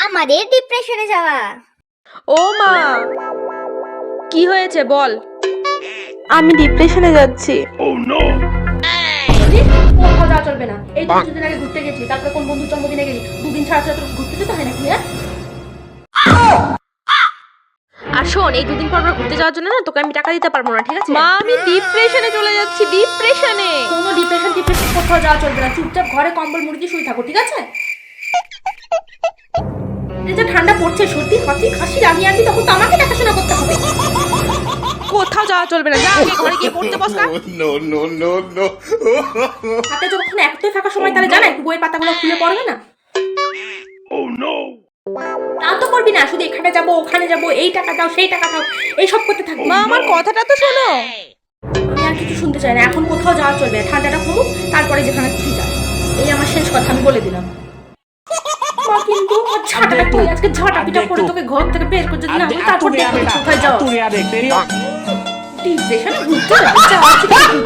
আমাদের ডিপ্রেশনে যাওয়া। ও মা, কি হয়েছে বল? আমি ডিপ্রেশনে যাচ্ছি। কোথাও যাওয়া চলবে না। এই দুদিন আগে ঘুরতে গেছি, তারপরে কোন বন্ধুর জন্মদিনে গেলি, দুদিন ছাড়া ছাড়া তোর ঘুরতে যেতে হয় নাকি? আর শোন, এই দুদিন পর ঘুরতে যাওয়ার জন্য না তোকে আমি টাকা দিতে পারবো না, ঠিক আছে? মা, আমি ডিপ্রেশনে চলে যাচ্ছি, ডিপ্রেশনে। কোনো ডিপ্রেশন কোথাও যাওয়া চলবে না। চুপচাপ ঘরে কম্বল মুড়ি দিয়ে শুয়ে থাকো, ঠিক আছে? এই যে ঠান্ডা পড়ছে, সর্দি হাঁচি কাশি রাগি আনবি, তখন তো আমাকে দেখাশোনা করতে হবে। কোথাও যাওয়া চলবে না, যা আগে ঘরে গিয়ে পড়তে বস। হাতে যখন একটাই ফাঁকা সময়, তাহলে জানা একটু বইয়ের পাতাগুলো খুলে পড়বে না? তা তো করবি না, শুধু এখানে যাবো ওখানে যাবো, এই টাকা দাও সেই টাকা দাও, এইসব করতে থাকবি। মা, আমার কথাটা তো শোনো। আমি আর কিছু শুনতে চাই না, এখন কোথাও যাওয়া চলবে না। ঠান্ডাটা কমুক, তারপরে যেখানে খুশি যাস। এই আমার শেষ কথা, আমি বলে দিলাম। মা, কিন্তু ঝাঁটাটা তুই আজকে ঝাঁটা পিটা করে তোকে ঘর থেকে বের করে দিলাম, তারপর দেখবি কোথায় যাও। ডিপ্রেশনে ঘুরতে যাবি?